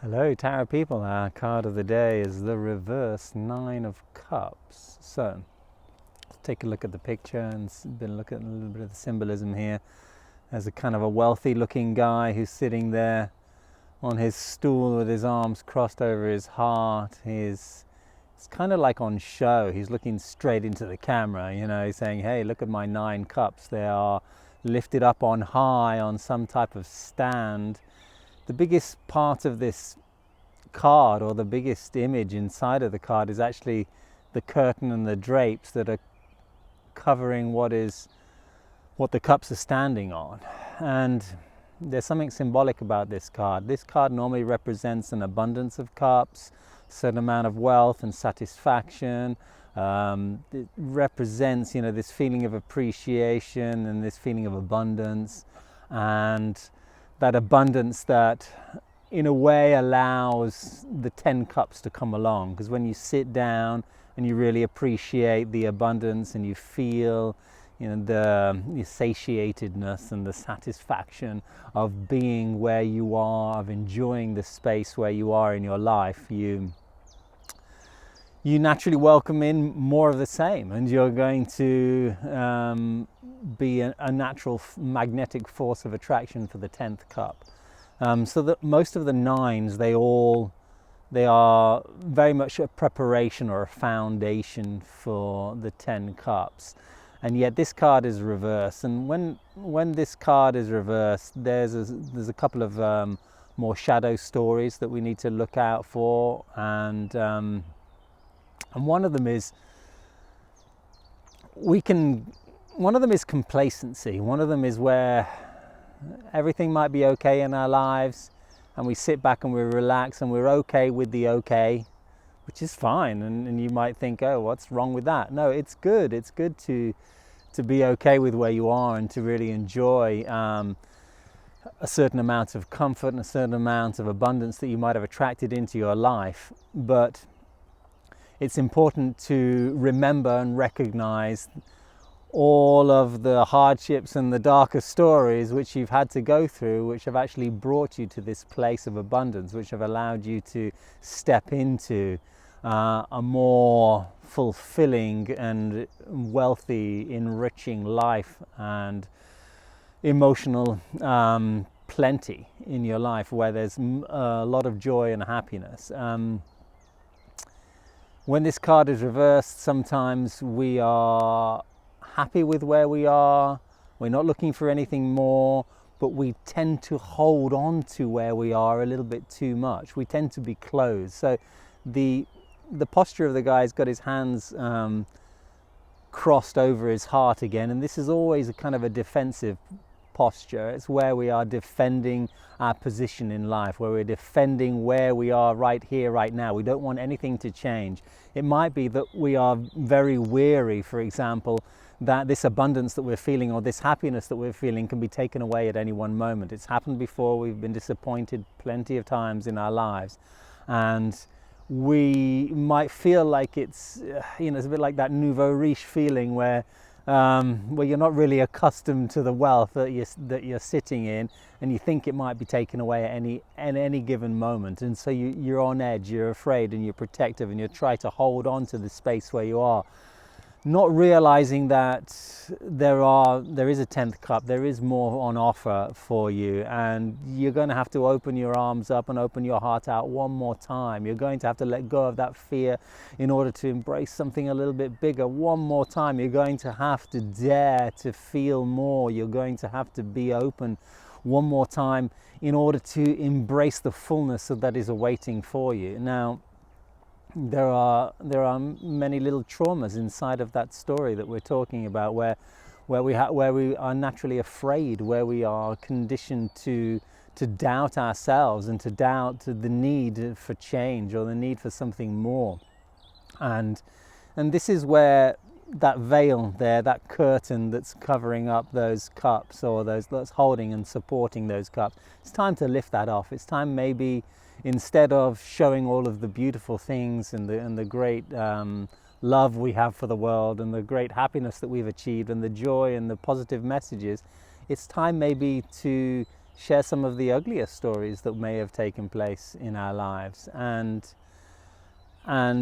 Hello, Tarot people. Our card of the day is the reverse Nine of Cups. So, let's take a look at the picture and been looking at a little bit of the symbolism here. There's a kind of a wealthy looking guy who's sitting there on his stool with his arms crossed over his heart. It's kind of like on show. He's looking straight into the camera, he's saying, hey, look at my 9 cups. They are lifted up on high on some type of stand. The biggest part of this card, or the biggest image inside of the card, is actually the curtain and the drapes that are covering what the cups are standing on. And there's something symbolic about this card. This card normally represents an abundance of cups, a certain amount of wealth and satisfaction. It represents, this feeling of appreciation and this feeling of abundance, and that abundance that in a way allows the 10 cups to come along. Because when you sit down and you really appreciate the abundance and you feel the satiatedness and the satisfaction of being where you are, of enjoying the space where you are in your life, you naturally welcome in more of the same, and you're going to be a natural magnetic force of attraction for the 10th cup. So that most of the 9s, they are very much a preparation or a foundation for the 10 cups. And yet this card is reversed, and when this card is reversed, there's a couple of more shadow stories that we need to look out for, and one of them is complacency. One of them is where everything might be okay in our lives, and we sit back and we relax and we're okay with the okay, which is fine. And you might think, oh, what's wrong with that? No, it's good. It's good to be okay with where you are and to really enjoy a certain amount of comfort and a certain amount of abundance that you might have attracted into your life. But it's important to remember and recognize all of the hardships and the darker stories which you've had to go through, which have actually brought you to this place of abundance, which have allowed you to step into a more fulfilling and wealthy, enriching life and emotional plenty in your life, where there's a lot of joy and happiness. When this card is reversed, sometimes we are happy with where we are, we're not looking for anything more, but we tend to hold on to where we are a little bit too much. We tend to be closed. So the posture of the guy's got his hands crossed over his heart again, and this is always a kind of a defensive posture. It's where we are defending our position in life, where we're defending where we are right here, right now. We don't want anything to change. It might be that we are very weary, for example, that this abundance that we're feeling or this happiness that we're feeling can be taken away at any one moment. It's happened before. We've been disappointed plenty of times in our lives, and we might feel like it's it's a bit like that nouveau riche feeling where you're not really accustomed to the wealth that you're sitting in, and you think it might be taken away at any given moment, and so you're on edge, you're afraid, and you're protective, and you try to hold on to the space where you are, not realizing that there is a 10th cup, there is more on offer for you, and you're going to have to open your arms up and open your heart out one more time. You're going to have to let go of that fear in order to embrace something a little bit bigger one more time. You're going to have to dare to feel more. You're going to have to be open one more time in order to embrace the fullness that is awaiting for you. Now, there are many little traumas inside of that story that we're talking about, where we are naturally afraid, where we are conditioned to doubt ourselves and to doubt the need for change or the need for something more, and this is where that veil there, that curtain that's covering up those cups, or that's holding and supporting those cups, it's time to lift that off. It's time, maybe, instead of showing all of the beautiful things and the great love we have for the world and the great happiness that we've achieved and the joy and the positive messages, it's time maybe to share some of the uglier stories that may have taken place in our lives. And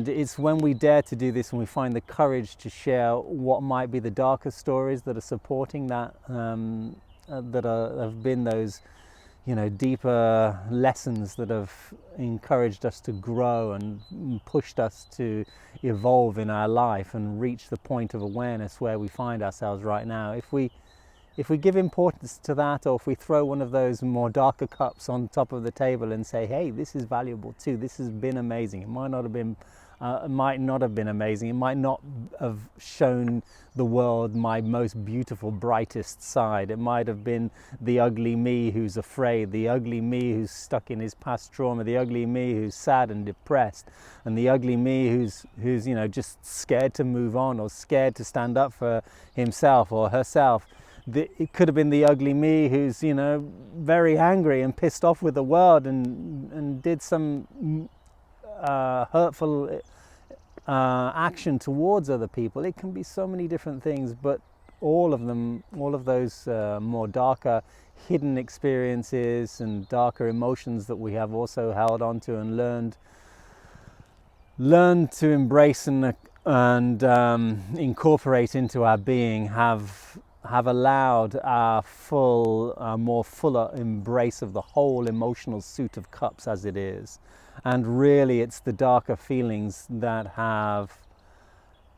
it's when we dare to do this and we find the courage to share what might be the darker stories that are supporting that, have been those, deeper lessons that have encouraged us to grow and pushed us to evolve in our life and reach the point of awareness where we find ourselves right now. If we give importance to that, or if we throw one of those more darker cups on top of the table and say, hey, this is valuable too, this has been amazing. It might not have been amazing. It might not have shown the world my most beautiful, brightest side. It might have been the ugly me who's afraid, the ugly me who's stuck in his past trauma, the ugly me who's sad and depressed, and the ugly me who's just scared to move on, or scared to stand up for himself or herself. It could have been the ugly me who's very angry and pissed off with the world and did some hurtful action towards other people. It can be so many different things, but all of those more darker hidden experiences and darker emotions that we have also held on to and learned to embrace and incorporate into our being have allowed our more fuller embrace of the whole emotional suit of cups as it is. And really it's the darker feelings that have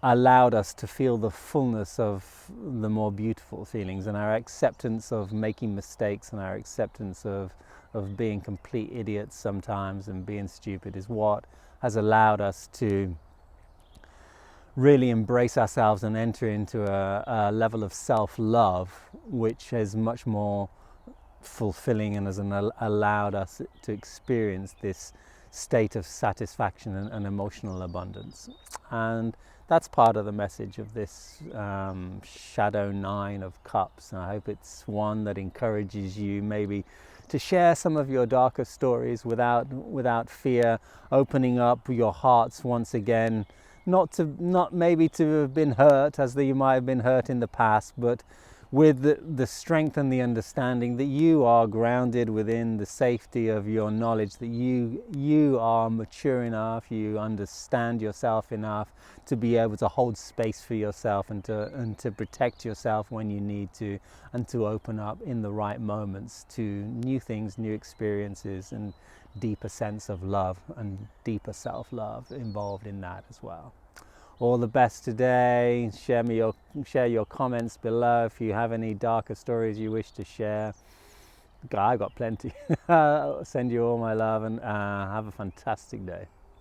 allowed us to feel the fullness of the more beautiful feelings, and our acceptance of making mistakes and our acceptance of being complete idiots sometimes and being stupid is what has allowed us to really embrace ourselves and enter into a level of self-love which is much more fulfilling and has allowed us to experience this state of satisfaction and emotional abundance. And that's part of the message of this Shadow 9 of Cups. And I hope it's one that encourages you maybe to share some of your darker stories without fear, opening up your hearts once again, not maybe to have been hurt as you might have been hurt in the past, but with the strength and the understanding that you are grounded within the safety of your knowledge, that you are mature enough, you understand yourself enough to be able to hold space for yourself and to protect yourself when you need to, and to open up in the right moments to new things, new experiences, and deeper sense of love and deeper self-love involved in that as well. All the best today. Share your comments below if you have any darker stories you wish to share. I got plenty. I'll send you all my love and have a fantastic day.